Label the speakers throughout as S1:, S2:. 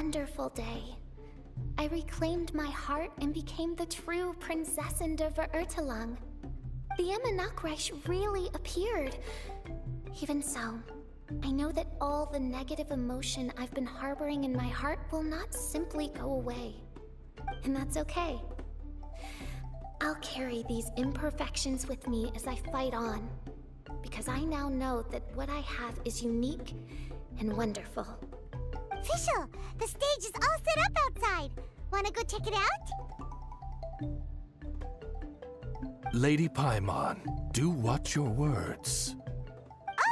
S1: wonderful day. I reclaimed my heart and became the true Prinzessin der Verurteilung. The Emma Nachreich really appeared. Even so, I know that all the negative emotion I've been harboring in my heart will not simply go away. And that's okay. I'll carry these imperfections with me as I fight on, because I now know that what I have is unique and wonderful.
S2: Official, the stage is all set up outside. Wanna go check it out?
S3: Lady Paimon, do watch your words.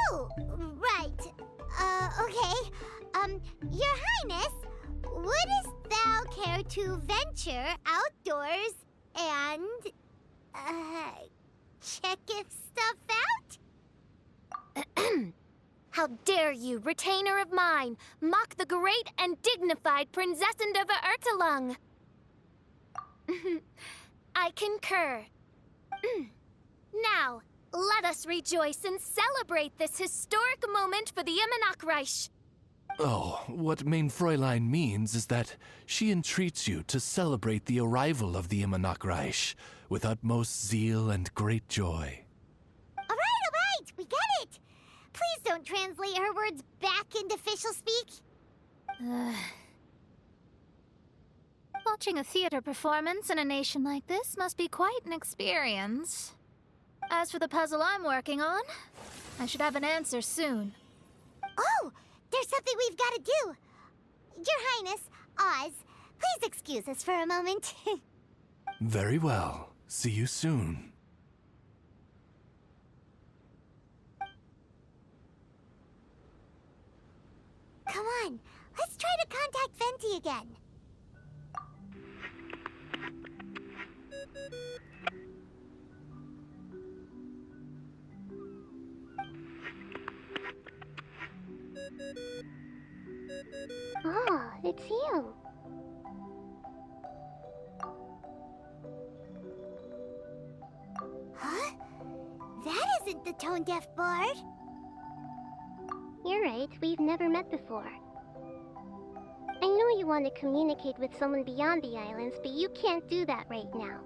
S2: Oh, right. Okay. Your Highness, wouldst thou care to venture outdoors and, check if stuff out?
S1: How dare you, retainer of mine, mock the great and dignified Prinzessin der Verurteilung? I concur. Now, let us rejoice and celebrate this historic moment for the Emma Nachreich.
S3: Oh, what Mein Fräulein means is that she entreats you to celebrate the arrival of the Emma Nachreich with utmost zeal and great joy.
S2: All right, we get it. Please don't translate her words back into official speak.
S4: Watching a theater performance in a nation like this must be quite an experience. As for the puzzle I'm working on, I should have an answer soon.
S2: Oh, there's something we've got to do. Your Highness, Oz, please excuse us for a moment.
S3: Very well. See you soon.
S2: Come on, let's try to contact Venti again. Oh, it's you. Huh? That isn't the tone-deaf bard.
S5: You're right, we've never met before. I know you want to communicate with someone beyond the islands, but you can't do that right now.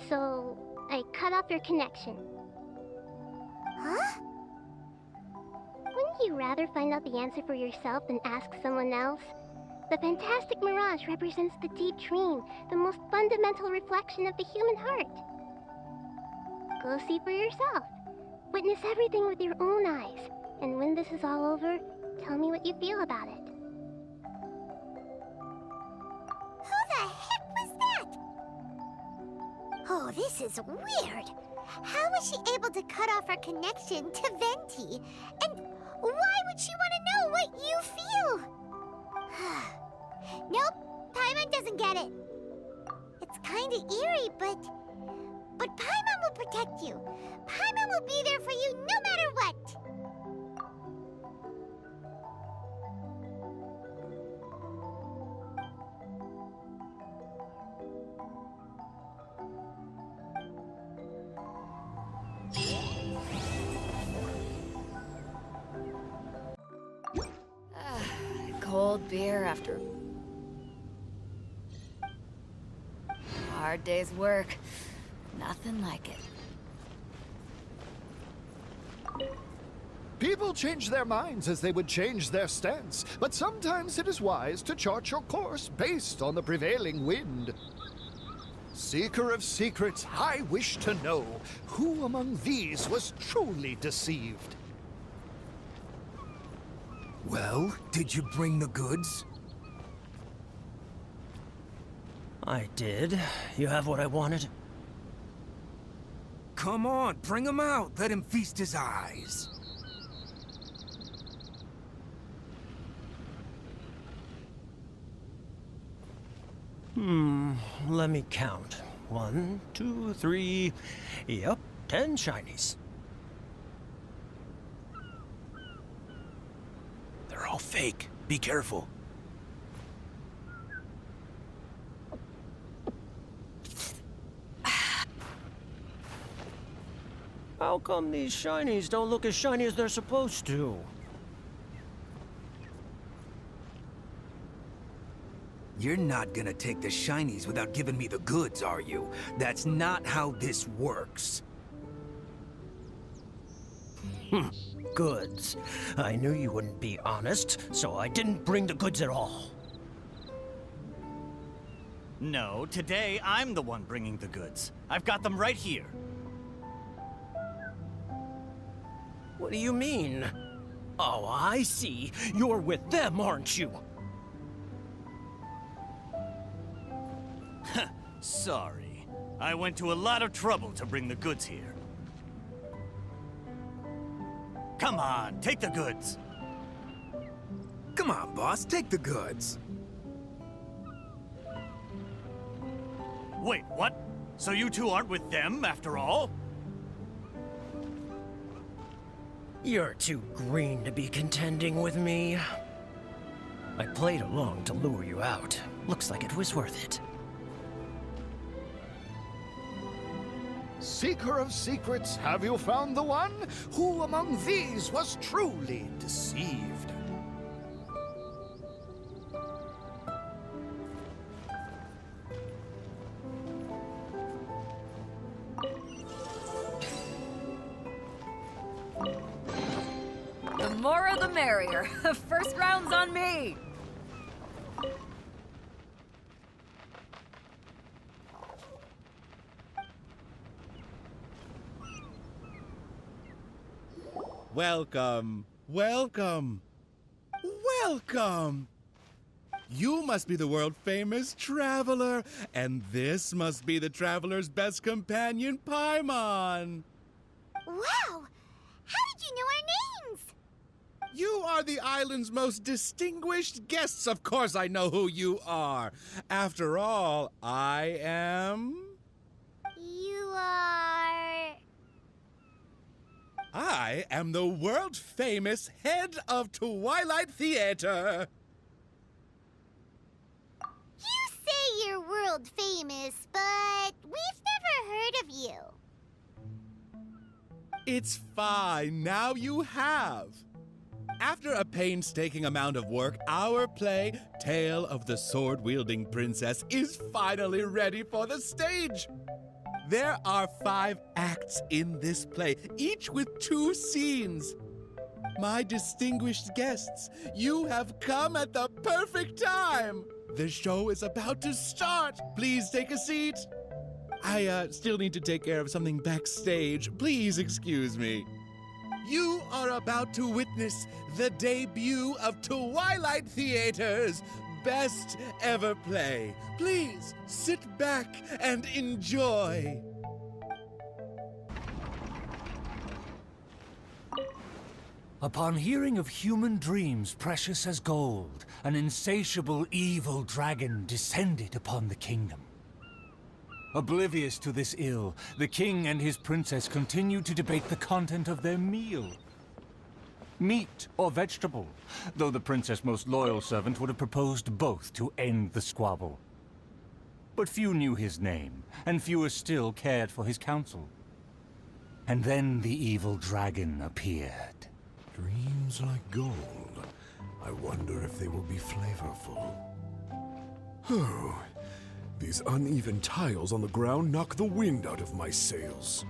S5: So, I cut off your connection.
S2: Huh?
S5: Wouldn't you rather find out the answer for yourself than ask someone else? The fantastic mirage represents the deep dream, the most fundamental reflection of the human heart. Go see for yourself. Witness everything with your own eyes. And when this is all over, tell me what you feel about it.
S2: Who the heck was that? Oh, this is weird. How was she able to cut off her connection to Venti? And why would she want to know what you feel? Nope, Paimon doesn't get it. It's kinda eerie, but Paimon will protect you. Paimon will be there for you no matter what.
S4: Cold beer after a hard day's work. Nothing like it.
S6: People change their minds as they would change their stance, but sometimes it is wise to chart your course based on the prevailing wind. Seeker of secrets, I wish to know who among these was truly deceived.
S7: Well, did you bring the goods?
S8: I did. You have what I wanted?
S7: Come on, bring him out. Let him feast his eyes.
S8: Let me count. 1, 2, 3... Yep, 10 shinies.
S7: They're all fake. Be careful.
S8: How come these shinies don't look as shiny as they're supposed to?
S7: You're not gonna take the shinies without giving me the goods, are you? That's not how this works.
S8: Goods. I knew you wouldn't be honest, so I didn't bring the goods at all.
S9: No, today I'm the one bringing the goods. I've got them right here.
S8: What do you mean? Oh, I see. You're with them, aren't you?
S9: Sorry. I went to a lot of trouble to bring the goods here. Come on, take the goods.
S7: Come on, boss, take the goods.
S9: Wait, what? So you two aren't with them after all?
S8: You're too green to be contending with me. I played along to lure you out. Looks like it was worth it.
S6: Seeker of secrets, have you found the one? Who among these was truly deceived?
S10: The more the merrier. First round's on me.
S11: Welcome, welcome, welcome! You must be the world-famous Traveler, and this must be the Traveler's best companion, Paimon!
S2: Wow! How did you know our names?
S11: You are the island's most distinguished guests. Of course I know who you are. After all, I am...
S2: You are...
S11: I am the world-famous head of Twilight Theater.
S2: You say you're world famous, but we've never heard of you.
S11: It's fine. Now you have. After a painstaking amount of work, our play, Tale of the Sword-Wielding Princess, is finally ready for the stage. There are 5 acts in this play, each with 2 scenes. My distinguished guests, you have come at the perfect time. The show is about to start. Please take a seat. I still need to take care of something backstage. Please excuse me. You are about to witness the debut of Twilight Theater's best ever play. Please sit back and enjoy.
S12: Upon hearing of human dreams precious as gold, an insatiable evil dragon descended upon the kingdom. Oblivious to this ill, the king and his princess continued to debate the content of their meal. Meat or vegetable, though the princess' most loyal servant would have proposed both to end the squabble. But few knew his name, and fewer still cared for his counsel. And then the evil dragon appeared.
S13: Dreams like gold. I wonder if they will be flavorful. Oh, these uneven tiles on the ground knock the wind out of my sails.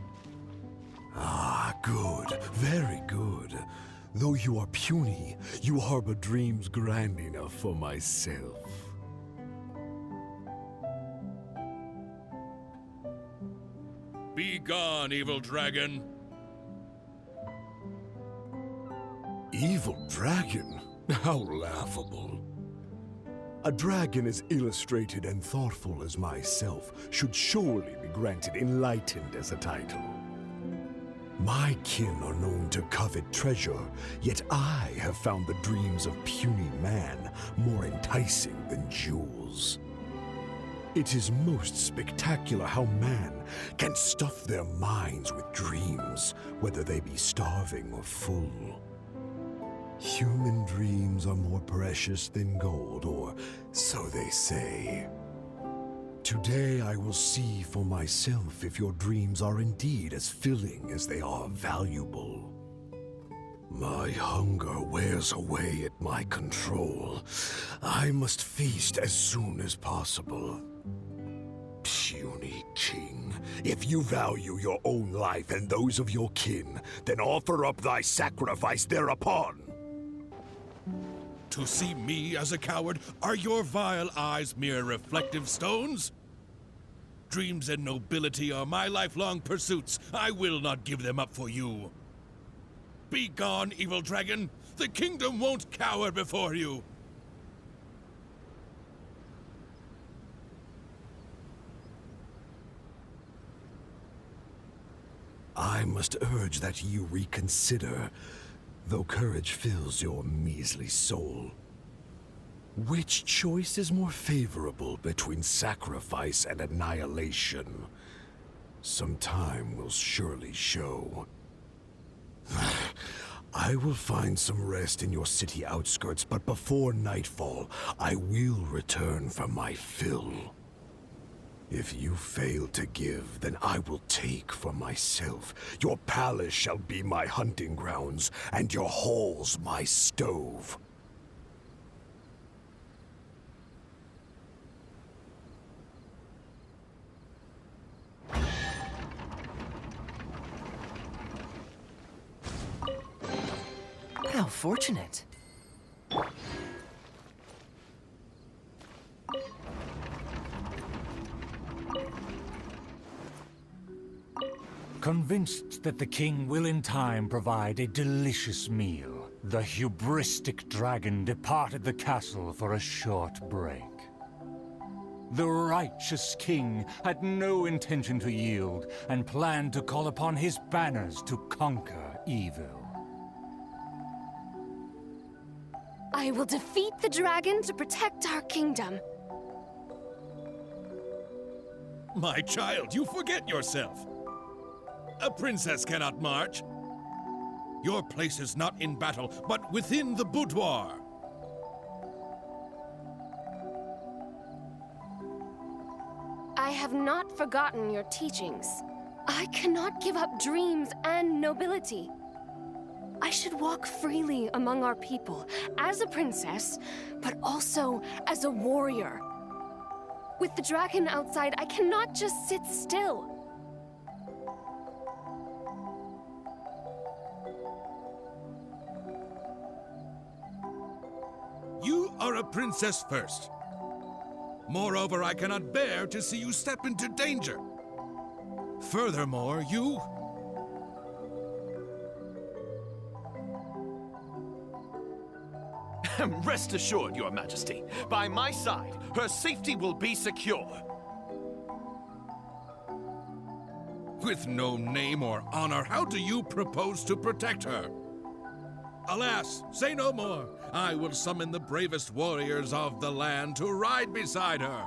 S13: Ah, good. Very good. Though you are puny, you harbor dreams grand enough for myself.
S11: Be gone, evil dragon.
S13: Evil dragon? How laughable. A dragon as illustrated and thoughtful as myself should surely be granted enlightened as a title. My kin are known to covet treasure, yet I have found the dreams of puny man more enticing than jewels. It is most spectacular how man can stuff their minds with dreams, whether they be starving or full. Human dreams are more precious than gold, or so they say. Today I will see for myself if your dreams are indeed as filling as they are valuable. My hunger wears away at my control. I must feast as soon as possible. Puny king, if you value your own life and those of your kin, then offer up thy sacrifice thereupon.
S11: To see me as a coward, are your vile eyes mere reflective stones? Dreams and nobility are my lifelong pursuits. I will not give them up for you. Be gone, evil dragon! The kingdom won't cower before you!
S13: I must urge that you reconsider, though courage fills your measly soul. Which choice is more favorable between sacrifice and annihilation? Some time will surely show. I will find some rest in your city outskirts, but before nightfall, I will return for my fill. If you fail to give, then I will take for myself. Your palace shall be my hunting grounds, and your halls my stove.
S8: How fortunate.
S12: Convinced that the king will in time provide a delicious meal, the hubristic dragon departed the castle for a short break. The righteous king had no intention to yield and planned to call upon his banners to conquer evil.
S14: I will defeat the dragon to protect our kingdom.
S11: My child, you forget yourself. A princess cannot march. Your place is not in battle, but within the boudoir.
S14: I have not forgotten your teachings. I cannot give up dreams and nobility. I should walk freely among our people, as a princess, but also as a warrior. With the dragon outside, I cannot just sit still.
S11: You are a princess first. Moreover, I cannot bear to see you step into danger. Furthermore, you...
S15: Rest assured, Your Majesty, by my side, her safety will be secure.
S11: With no name or honor, how do you propose to protect her? Alas, say no more. I will summon the bravest warriors of the land to ride beside her.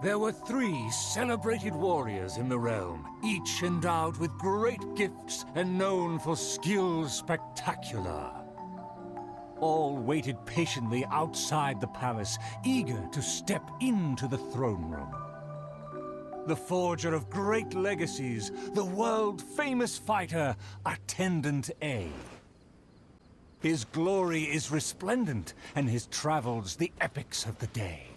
S12: There were 3 celebrated warriors in the realm, each endowed with great gifts and known for skills spectacular. All waited patiently outside the palace, eager to step into the throne room. The forger of great legacies, the world-famous fighter, Attendant A. His glory is resplendent, and his travels the epics of the day.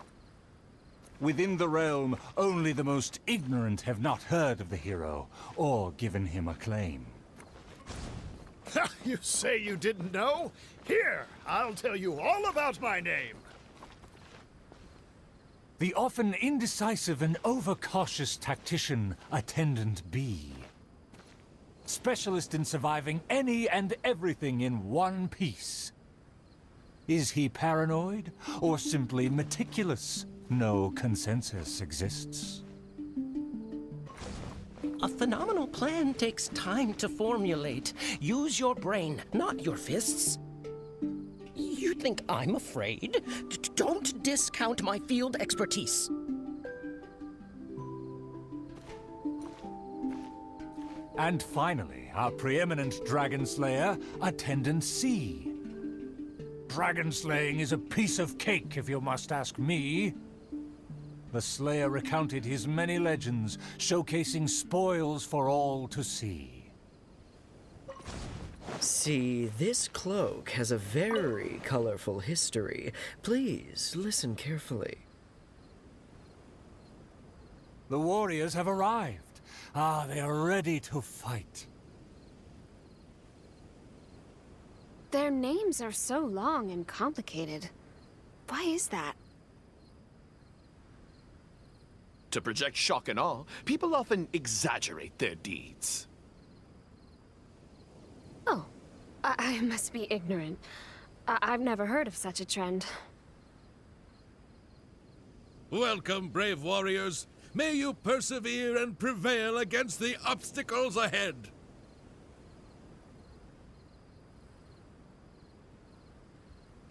S12: Within the realm, only the most ignorant have not heard of the hero, or given him acclaim.
S6: You say you didn't know? Here, I'll tell you all about my name.
S12: The often indecisive and overcautious tactician, Attendant B. Specialist in surviving any and everything in one piece. Is he paranoid, or simply meticulous? No consensus exists.
S8: A phenomenal plan takes time to formulate. Use your brain, not your fists. You think I'm afraid? Don't discount my field expertise.
S12: And finally, our preeminent dragon slayer, Attendant C. Dragon slaying is a piece of cake, if you must ask me. the Slayer recounted his many legends, showcasing spoils for all to see.
S16: See, this cloak has a very colorful history. Please, listen carefully.
S12: The warriors have arrived. They are ready to fight.
S14: Their names are so long and complicated. Why is that?
S15: To project shock and awe, people often exaggerate their deeds.
S14: Oh, I must be ignorant. I've never heard of such a trend.
S11: Welcome, brave warriors. May you persevere and prevail against the obstacles ahead.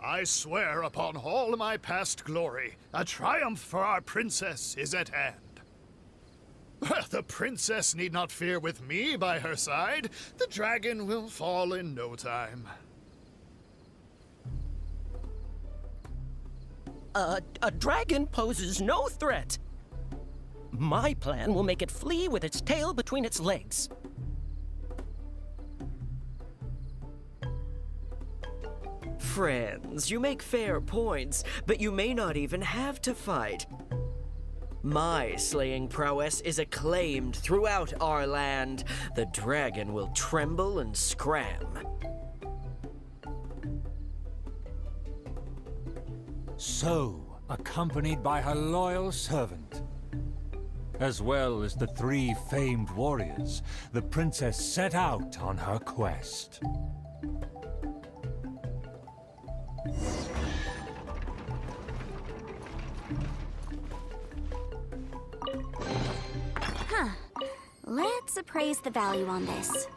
S6: I swear upon all my past glory, a triumph for our princess is at hand. The princess need not fear with me by her side. The dragon will fall in no time.
S8: A dragon poses no threat. My plan will make it flee with its tail between its legs.
S16: Friends, you make fair points, but you may not even have to fight. My slaying prowess is acclaimed throughout our land. The dragon will tremble and scram.
S12: So, accompanied by her loyal servant, as well as the 3 famed warriors, the princess set out on her quest.
S17: Huh. Let's appraise the value on this.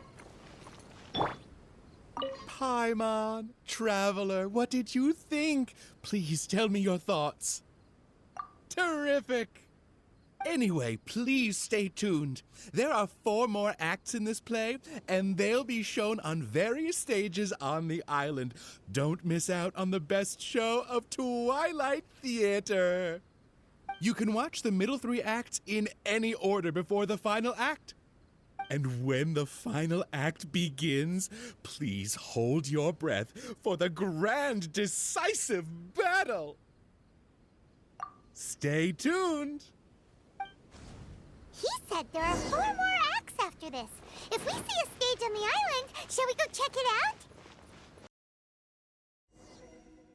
S11: Paimon, traveler, what did you think? Please tell me your thoughts. Terrific! Anyway, please stay tuned. There are 4 more acts in this play, and they'll be shown on various stages on the island. Don't miss out on the best show of Twilight Theater. You can watch the middle 3 acts in any order before the final act. And when the final act begins, please hold your breath for the grand, decisive battle. Stay tuned.
S2: He said there are 4 more acts after this. If we see a stage on the island, shall we go check it out?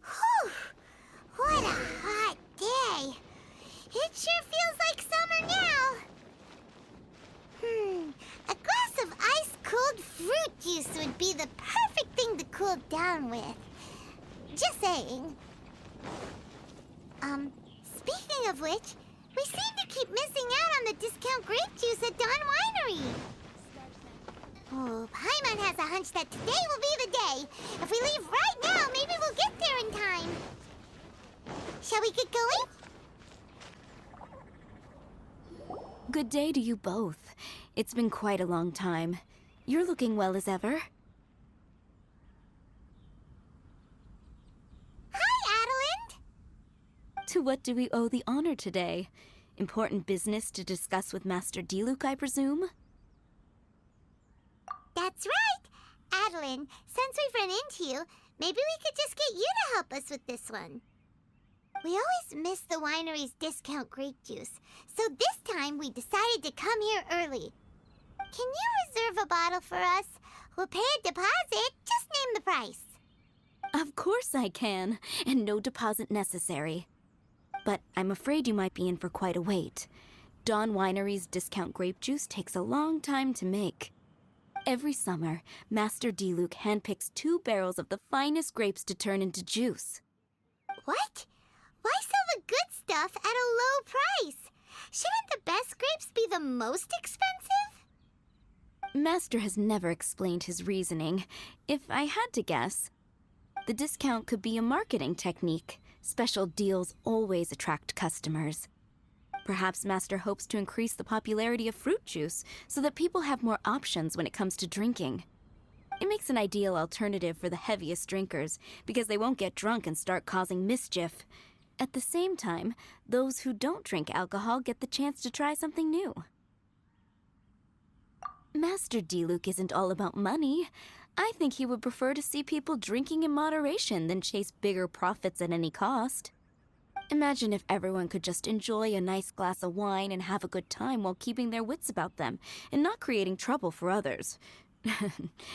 S2: Whew! What a hot day. It sure feels like summer now. A glass of ice-cold fruit juice would be the perfect thing to cool down with. Just saying. Speaking of which, we seem to keep missing out on the discount grape juice at Dawn Winery. Oh, Paimon has a hunch that today will be the day. If we leave right now, maybe we'll get there in time. Shall we get going?
S17: Good day to you both. It's been quite a long time. You're looking well as ever.
S2: Hi, Adeline!
S17: To what do we owe the honor today? Important business to discuss with Master Diluc, I presume?
S2: That's right! Adeline, since we've run into you, maybe we could just get you to help us with this one. We always miss the winery's discount grape juice, so this time we decided to come here early. Can you reserve a bottle for us? We'll pay a deposit, just name the price.
S17: Of course I can, and no deposit necessary. But I'm afraid you might be in for quite a wait. Dawn Winery's discount grape juice takes a long time to make. Every summer, Master Diluc handpicks 2 barrels of the finest grapes to turn into juice.
S2: What? Why sell the good stuff at a low price? Shouldn't the best grapes be the most expensive?
S17: Master has never explained his reasoning. If I had to guess, the discount could be a marketing technique. Special deals always attract customers. Perhaps Master hopes to increase the popularity of fruit juice so that people have more options when it comes to drinking. It makes an ideal alternative for the heaviest drinkers because they won't get drunk and start causing mischief. At the same time, those who don't drink alcohol get the chance to try something new. Master Diluc isn't all about money. I think he would prefer to see people drinking in moderation than chase bigger profits at any cost. Imagine if everyone could just enjoy a nice glass of wine and have a good time while keeping their wits about them and not creating trouble for others.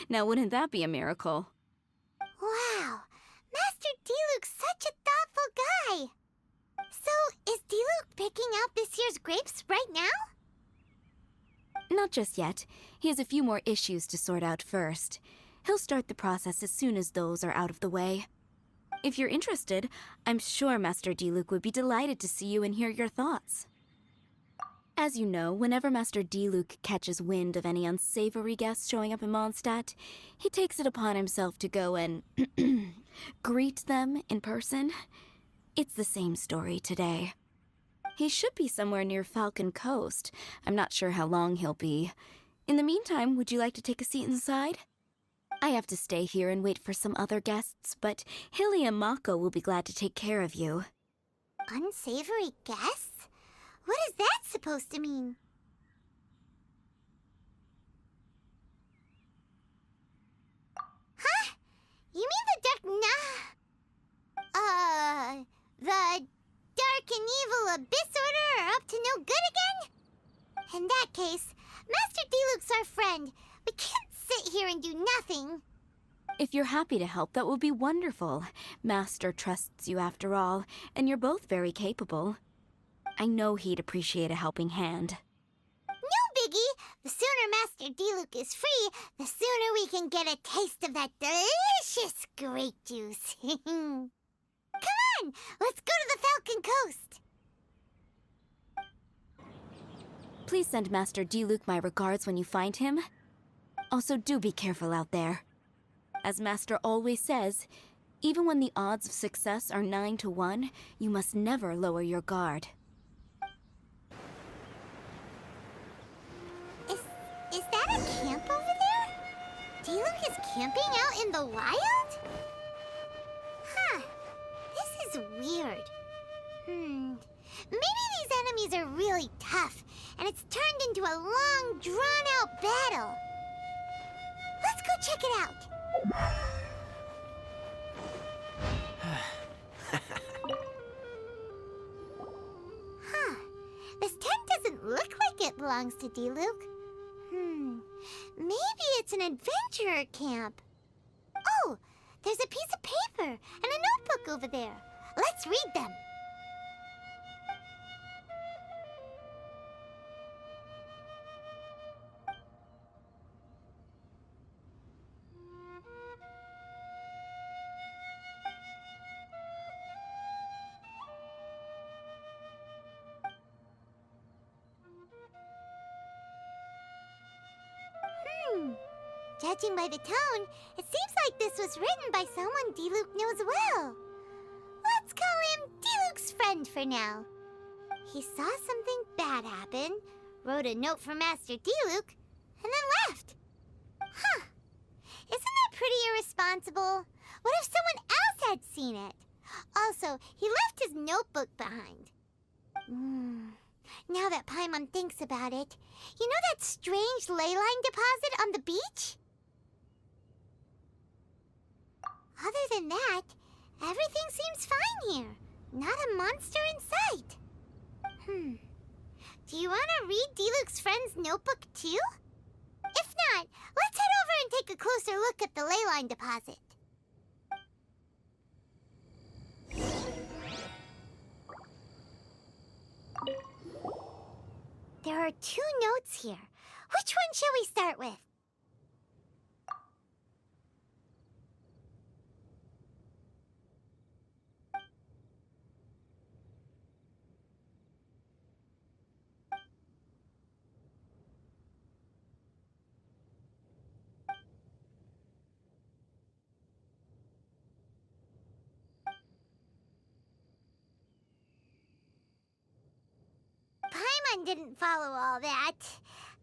S17: Now, wouldn't that be a miracle?
S2: Wow, Master Diluc's such a thoughtful guy. So, is Diluc picking out this year's grapes right now?
S17: Not just yet. He has a few more issues to sort out first. He'll start the process as soon as those are out of the way. If you're interested, I'm sure Master Diluc would be delighted to see you and hear your thoughts. As you know, whenever Master Diluc catches wind of any unsavory guests showing up in Mondstadt, he takes it upon himself to go and greet them in person. It's the same story today. He should be somewhere near Falcon Coast. I'm not sure how long he'll be. In the meantime, would you like to take a seat inside? I have to stay here and wait for some other guests, but Hilly and Mako will be glad to take care of you.
S2: Unsavory guests? What is that supposed to mean? Huh? You mean the the Dark and Evil Abyss Order are up to no good again? In that case, Master Diluc's our friend. We can't sit here and do nothing.
S17: If you're happy to help, that would be wonderful. Master trusts you after all, and you're both very capable. I know he'd appreciate a helping hand.
S2: No biggie! The sooner Master Diluc is free, the sooner we can get a taste of that delicious grape juice. Come on! Let's go to the Falcon Coast!
S17: Please send Master Diluc my regards when you find him. Also, do be careful out there. As Master always says, even when the odds of success are 9 to 1, you must never lower your guard.
S2: Is that a camp over there? Diluc is camping out in the wild? Huh. This is weird. Maybe these enemies are really tough, and it's turned into a long, drawn-out battle. Let's go check it out. Huh. This tent doesn't look like it belongs to Diluc. Maybe it's an adventurer camp. Oh, there's a piece of paper and a notebook over there. Let's read them. Judging by the tone, it seems like this was written by someone Diluc knows well. Let's call him Diluc's friend for now. He saw something bad happen, wrote a note for Master Diluc, and then left. Huh. Isn't that pretty irresponsible? What if someone else had seen it? Also, he left his notebook behind. Now that Paimon thinks about it, you know that strange ley line deposit on the beach? Other than that, everything seems fine here. Not a monster in sight. Do you want to read Diluc's friend's notebook too? If not, let's head over and take a closer look at the ley line deposit. There are 2 notes here. Which one shall we start with? Paimon didn't follow all that.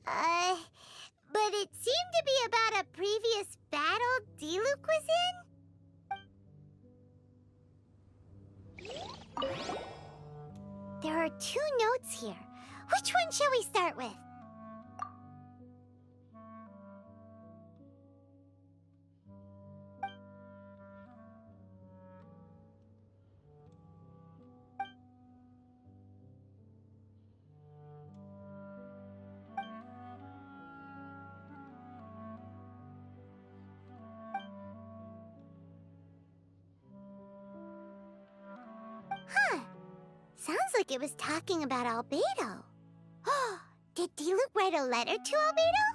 S2: But it seemed to be about a previous battle Diluc was in? There are 2 notes here. Which one shall we start with? Huh. Sounds like it was talking about Albedo. Oh, did Diluc write a letter to Albedo?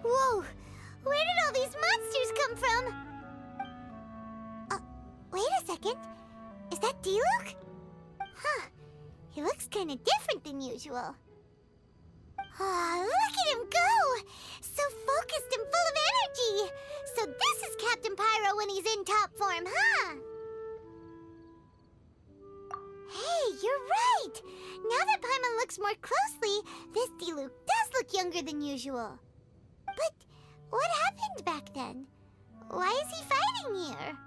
S2: Whoa! Where did all these monsters come from? Wait a second. Is that Diluc? Huh. He looks kind of different than usual. Ah, look at him go! So focused and full of energy! So this is Captain Pyro when he's in top form, huh? Hey, you're right! Now that Paimon looks more closely, this Diluc does look younger than usual. But what happened back then? Why is he fighting here?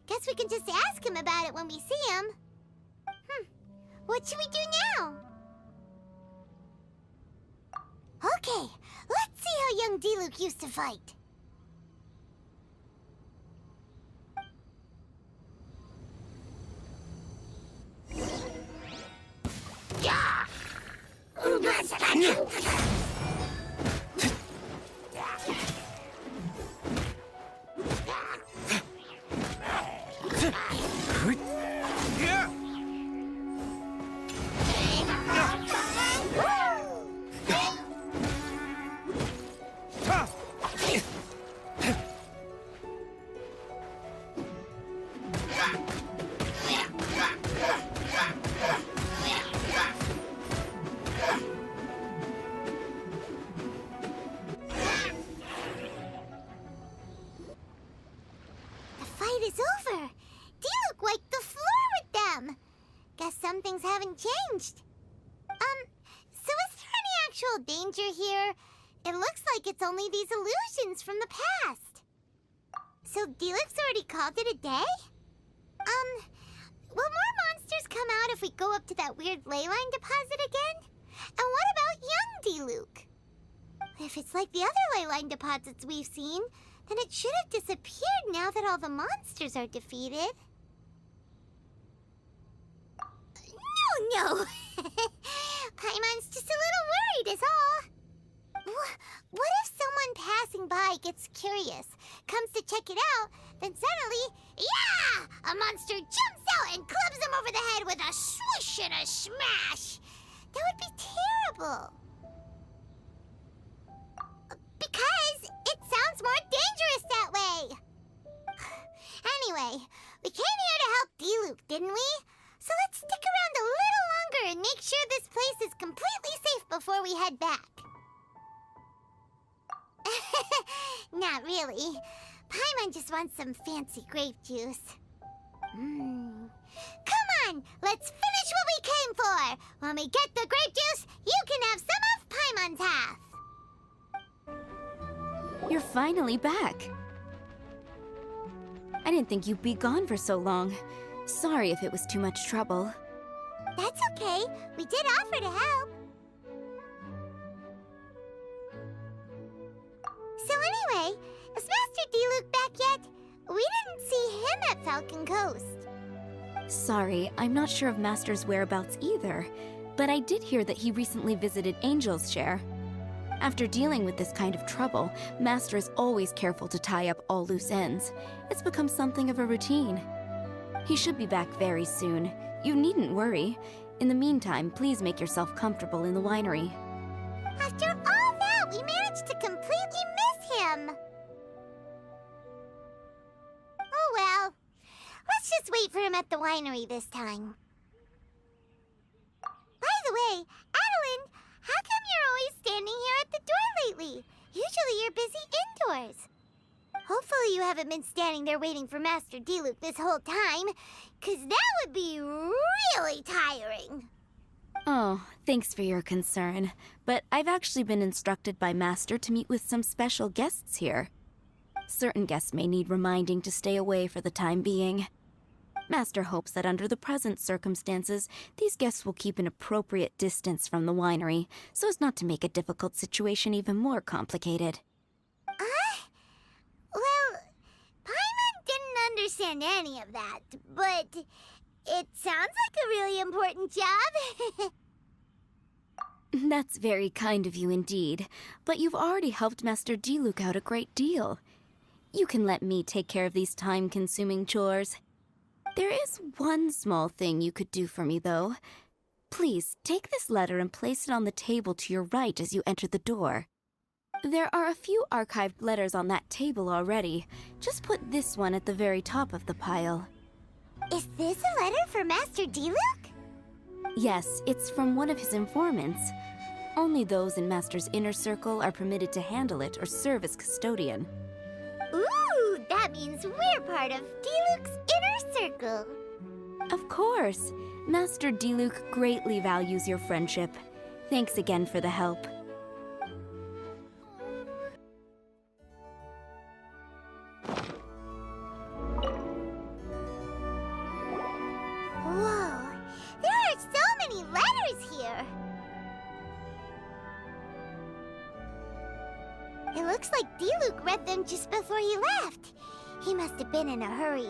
S2: Guess we can just ask him about it when we see him. What should we do now? Okay, let's see how young Diluc used to fight. Some things haven't changed. So is there any actual danger here? It looks like it's only these illusions from the past. So Diluc's already called it a day? Will more monsters come out if we go up to that weird ley line deposit again? And what about young Diluc? If it's like the other ley line deposits we've seen, then it should have disappeared now that all the monsters are defeated. No. Paimon's just a little worried is all. What if someone passing by gets curious, comes to check it out, then suddenly, yeah! A monster jumps out and clubs him over the head with a swish and a smash! That would be terrible. Because it sounds more dangerous that way. Anyway, we came here to help Diluc, didn't we? So let's stick around a little longer and make sure this place is completely safe before we head back. Not really. Paimon just wants some fancy grape juice. Come on, let's finish what we came for. When we get the grape juice, you can have some of Paimon's half.
S17: You're finally back. I didn't think you'd be gone for so long. Sorry if it was too much trouble.
S2: That's okay. We did offer to help. So anyway, is Master Diluc back yet? We didn't see him at Falcon Coast.
S17: Sorry, I'm not sure of Master's whereabouts either, but I did hear that he recently visited Angel's Share. After dealing with this kind of trouble, Master is always careful to tie up all loose ends. It's become something of a routine. He should be back very soon. You needn't worry. In the meantime, please make yourself comfortable in the winery.
S2: After all that, we managed to completely miss him. Oh well. Let's just wait for him at the winery this time. By the way, Adeline, how come you're always standing here at the door lately? Usually you're busy indoors. Hopefully you haven't been standing there waiting for Master Diluc this whole time, 'cause that would be really tiring.
S17: Oh, thanks for your concern. But I've actually been instructed by Master to meet with some special guests here. Certain guests may need reminding to stay away for the time being. Master hopes that under the present circumstances, these guests will keep an appropriate distance from the winery, so as not to make a difficult situation even more complicated.
S2: Well, Paimon didn't understand any of that, but it sounds like a really important job.
S17: That's very kind of you indeed, but you've already helped Master Diluc out a great deal. You can let me take care of these time-consuming chores. There is one small thing you could do for me, though. Please, take this letter and place it on the table to your right as you enter the door. There are a few archived letters on that table already. Just put this one at the very top of the pile.
S2: Is this a letter for Master Diluc?
S17: Yes, it's from one of his informants. Only those in Master's inner circle are permitted to handle it or serve as custodian.
S2: Ooh, that means we're part of Diluc's inner circle.
S17: Of course. Master Diluc greatly values your friendship. Thanks again for the help.
S2: Whoa, there are so many letters here. It looks like Diluc read them just before he left. He must have been in a hurry.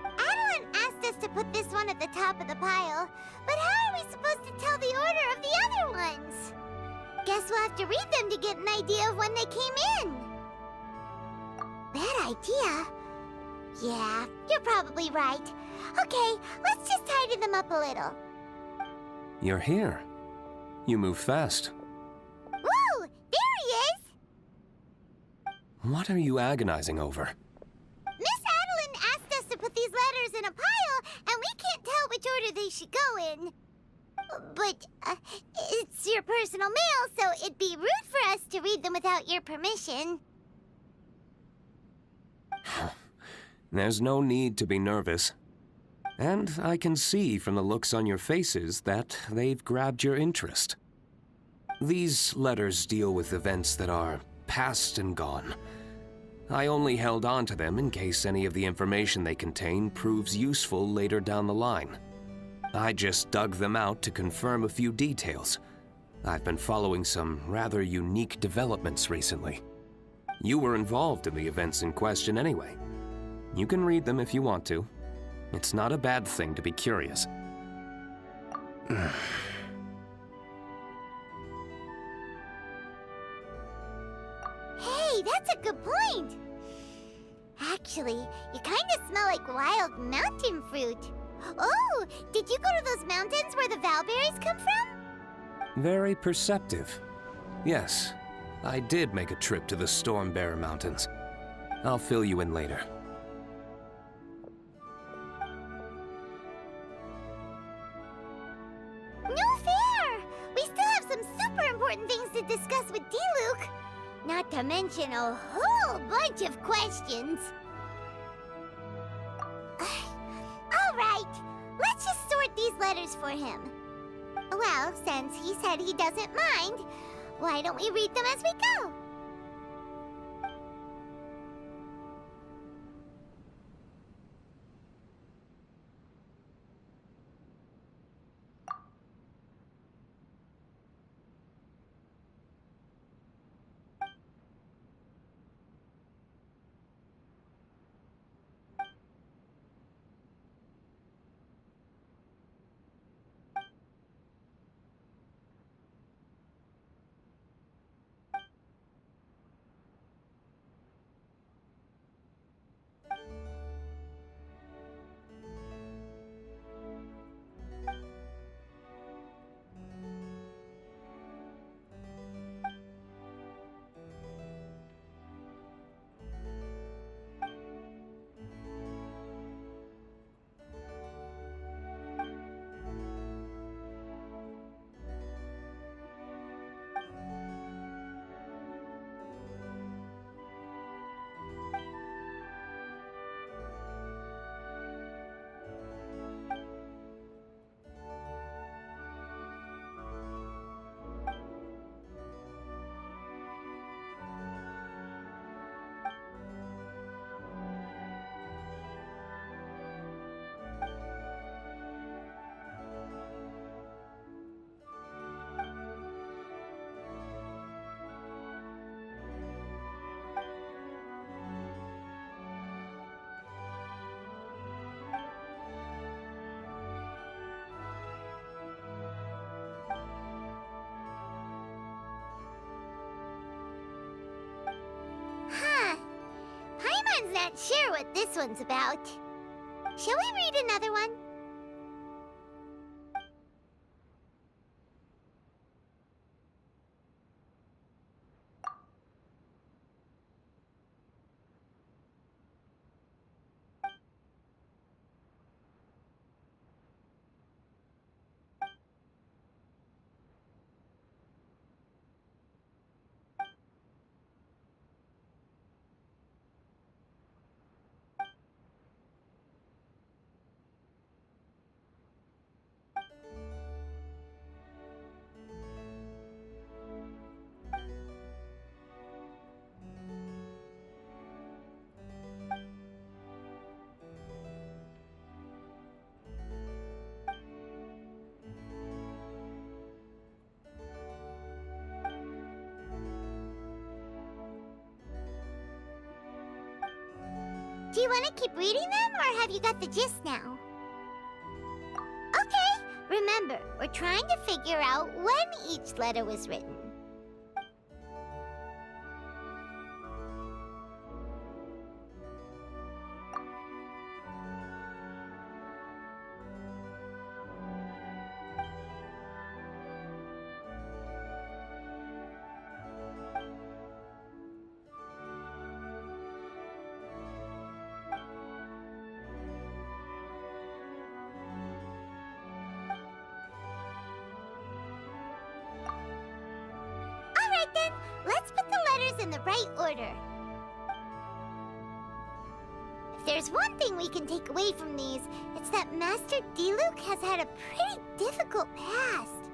S2: Adeline asked us to put this one at the top of the pile, but how are we supposed to tell the order of the other ones? Guess we'll have to read them to get an idea of when they came in. Bad idea. Yeah, you're probably right. Okay, let's just tidy them up a little.
S18: You're here. You move fast.
S2: Whoa! There he is!
S18: What are you agonizing over?
S2: Miss Adeline asked us to put these letters in a pile, and we can't tell which order they should go in. But, it's your personal mail, so it'd be rude for us to read them without your permission.
S18: There's no need to be nervous. And I can see from the looks on your faces that they've grabbed your interest. These letters deal with events that are past and gone. I only held on to them in case any of the information they contain proves useful later down the line. I just dug them out to confirm a few details. I've been following some rather unique developments recently. You were involved in the events in question anyway. You can read them if you want to. It's not a bad thing to be curious.
S2: Hey, that's a good point. Actually, you kind of smell like wild mountain fruit. Oh, did you go to those mountains where the Valberries come from?
S18: Very perceptive. Yes, I did make a trip to the Stormbearer Mountains. I'll fill you in later.
S2: No fair! We still have some super important things to discuss with Diluc. Not to mention a whole bunch of questions. Alright, let's just sort these letters for him. Well, since he said he doesn't mind, why don't we read them as we go? not sure what this one's about. Shall we read another one? Do you want to keep reading them, or have you got the gist now? Okay, remember, we're trying to figure out when each letter was written. Then, let's put the letters in the right order. If there's one thing we can take away from these, it's that Master Diluc has had a pretty difficult past.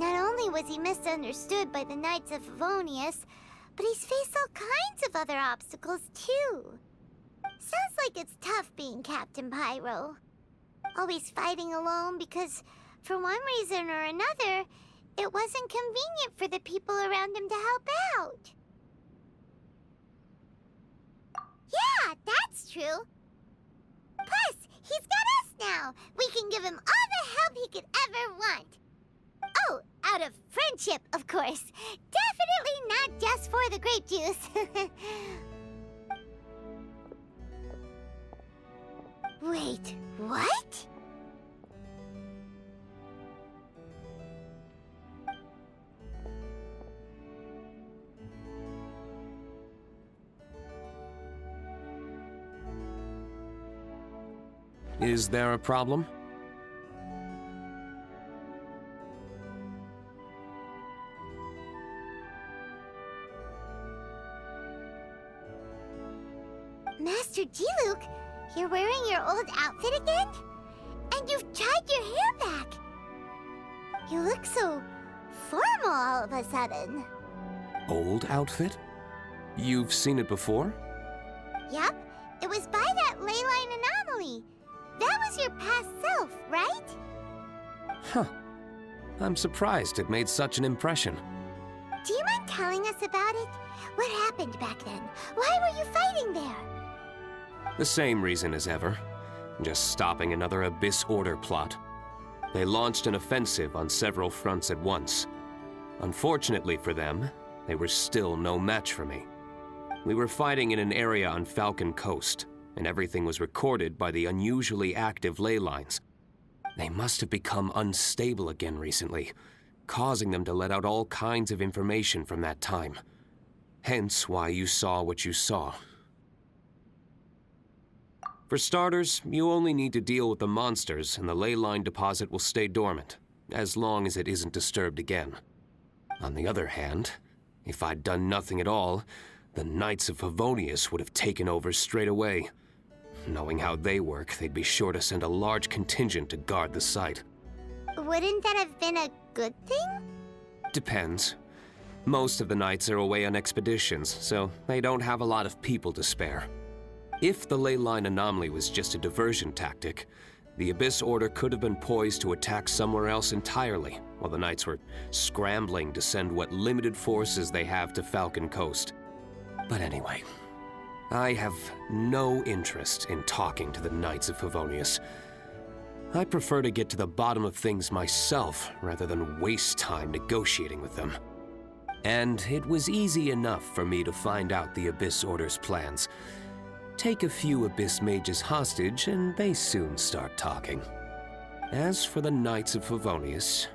S2: Not only was he misunderstood by the Knights of Favonius, but he's faced all kinds of other obstacles too. Sounds like it's tough being Captain Pyro. Always fighting alone because, for one reason or another, it wasn't convenient for the people around him to help out. Yeah, that's true. Plus, he's got us now. We can give him all the help he could ever want. Oh, out of friendship, of course. Definitely not just for the grape juice. Wait, what?
S18: Is there a problem?
S2: Master Diluc, you're wearing your old outfit again? And you've tied your hair back. You look so formal all of a sudden.
S18: Old outfit? You've seen it before?
S2: Yup, it was by that ley line anomaly. That was your past self, right?
S18: Huh. I'm surprised it made such an impression.
S2: Do you mind telling us about it? What happened back then? Why were you fighting there?
S18: The same reason as ever. Just stopping another Abyss Order plot. They launched an offensive on several fronts at once. Unfortunately for them, they were still no match for me. We were fighting in an area on Falcon Coast, and everything was recorded by the unusually active ley lines. They must have become unstable again recently, causing them to let out all kinds of information from that time. Hence why you saw what you saw. For starters, you only need to deal with the monsters and the ley line deposit will stay dormant, as long as it isn't disturbed again. On the other hand, if I'd done nothing at all, the Knights of Favonius would have taken over straight away. Knowing how they work, they'd be sure to send a large contingent to guard the site.
S2: Wouldn't that have been a good thing?
S18: Depends. Most of the Knights are away on expeditions, so they don't have a lot of people to spare. If the ley line anomaly was just a diversion tactic, the Abyss Order could have been poised to attack somewhere else entirely, while the Knights were scrambling to send what limited forces they have to Falcon Coast. But anyway, I have no interest in talking to the Knights of Favonius. I prefer to get to the bottom of things myself rather than waste time negotiating with them. And it was easy enough for me to find out the Abyss Order's plans. Take a few Abyss Mages hostage, and they soon start talking. As for the Knights of Favonius,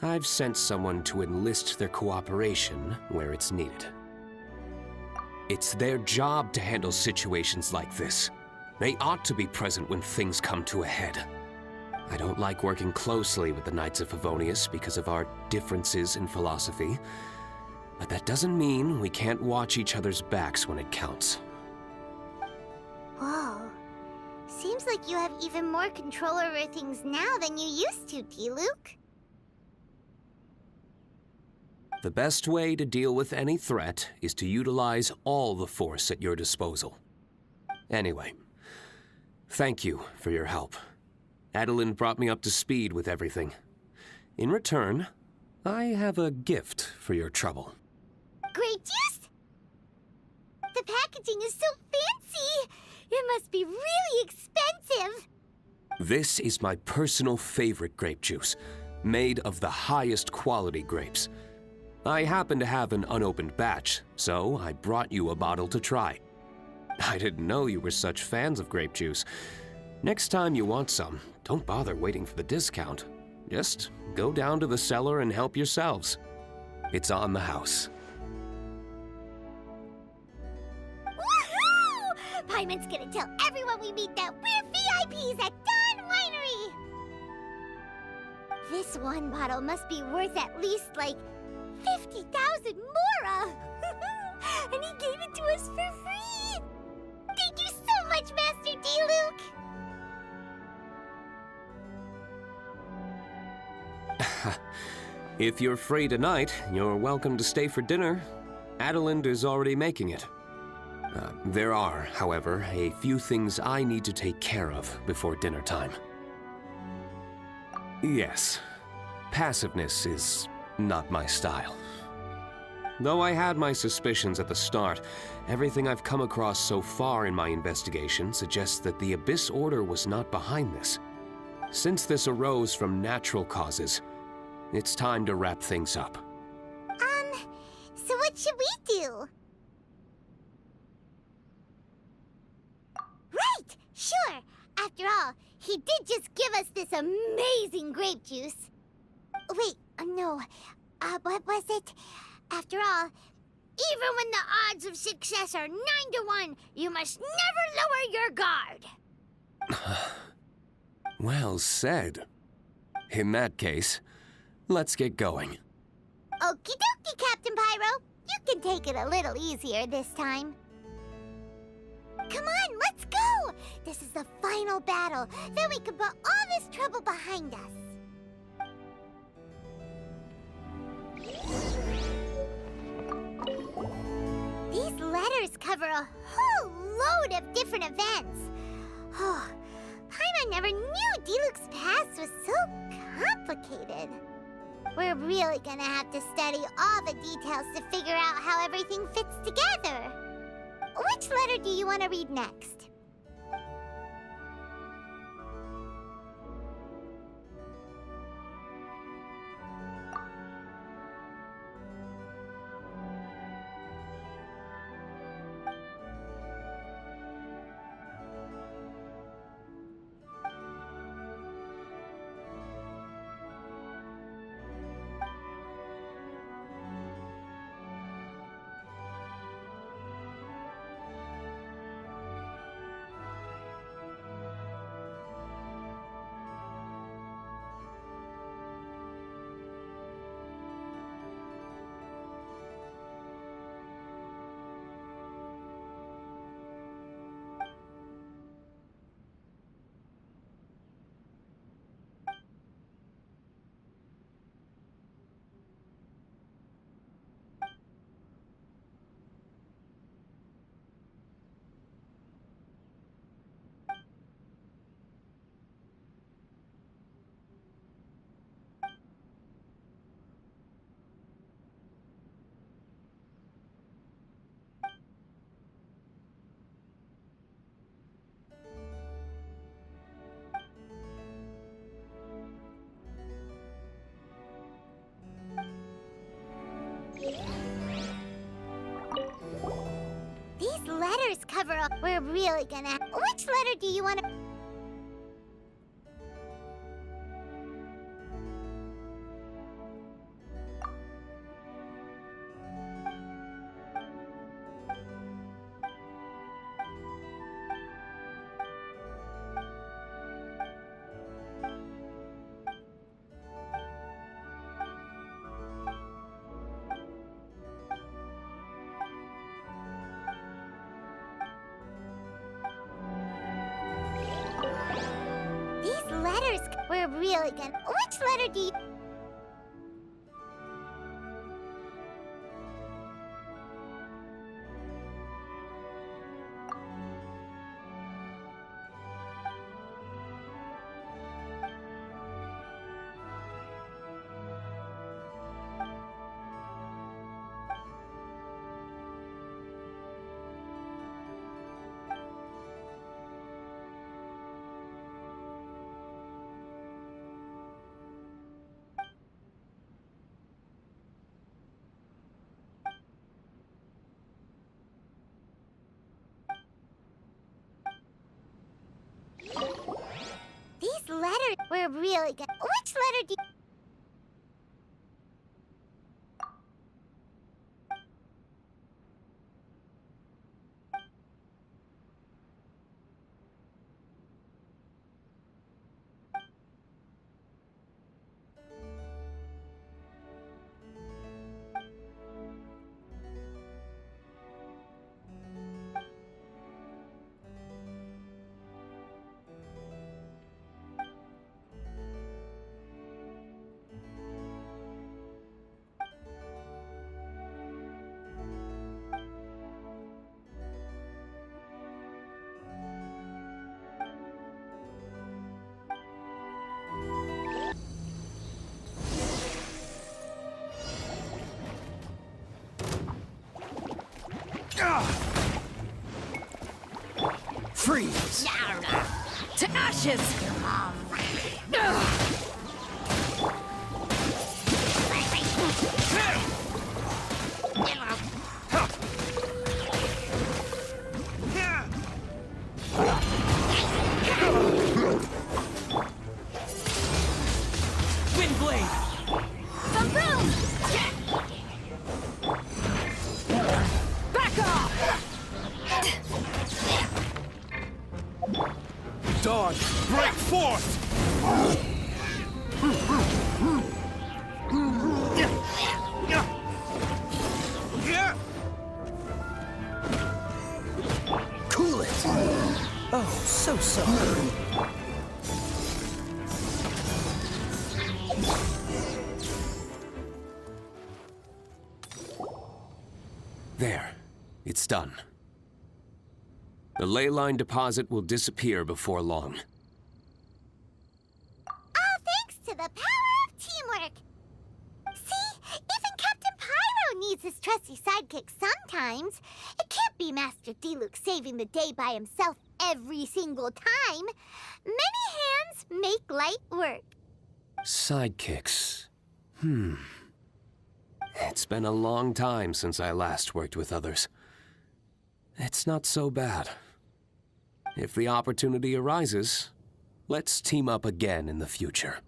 S18: I've sent someone to enlist their cooperation where it's needed. It's their job to handle situations like this. They ought to be present when things come to a head. I don't like working closely with the Knights of Favonius because of our differences in philosophy, but that doesn't mean we can't watch each other's backs when it counts.
S2: Whoa. Seems like you have even more control over things now than you used to, T-Luke.
S18: The best way to deal with any threat is to utilize all the force at your disposal. Anyway, thank you for your help. Adeline brought me up to speed with everything. In return, I have a gift for your trouble.
S2: Grape juice? The packaging is so fancy! It must be really expensive!
S18: This is my personal favorite grape juice, made of the highest quality grapes. I happen to have an unopened batch, so I brought you a bottle to try. I didn't know you were such fans of grape juice. Next time you want some, don't bother waiting for the discount. Just go down to the cellar and help yourselves. It's on the house.
S2: Woohoo! Paimon's gonna tell everyone we meet that we're VIPs at Dawn Winery! This one bottle must be worth at least, like, 50,000 mora! And he gave it to us for free! Thank you so much, Master D-Luke!
S18: If you're free tonight, you're welcome to stay for dinner. Adeline is already making it. There are, however, a few things I need to take care of before dinner time. Yes, passiveness is not my style. Though I had my suspicions at the start, everything I've come across so far in my investigation suggests that the Abyss Order was not behind this. Since this arose from natural causes, it's time to wrap things up.
S2: So what should we do? Right! Sure! After all, he did just give us this amazing grape juice. Wait, no. What was it? After all, even when the odds of success are 9 to 1, you must never lower your guard.
S18: Well said. In that case, let's get going.
S2: Okie dokie, Captain Pyro. You can take it a little easier this time. Come on, let's go! This is the final battle. Then we can put all this trouble behind us. These letters cover a whole load of different events. Oh, Paimon never knew D-Luke's past was so complicated. We're really gonna have to study all the details to figure out how everything fits together. Which letter do you want to read next? letters cover up. We're really gonna... Which letter do you want to... These letters... We're really gonna... Which letter do you... These letters... We're really gonna... Which letter do you...
S10: Freeze! To ashes!
S8: Windblade!
S10: Boom! Back off!
S11: Dawn, break forth!
S8: Cool it! Oh, so sorry.
S18: There. It's done. The ley line deposit will disappear before long.
S2: All thanks to the power of teamwork. See, even Captain Pyro needs his trusty sidekick sometimes. It can't be Master D-Luke saving the day by himself every single time. Many hands make light work.
S18: Sidekicks. It's been a long time since I last worked with others. It's not so bad. If the opportunity arises, let's team up again in the future.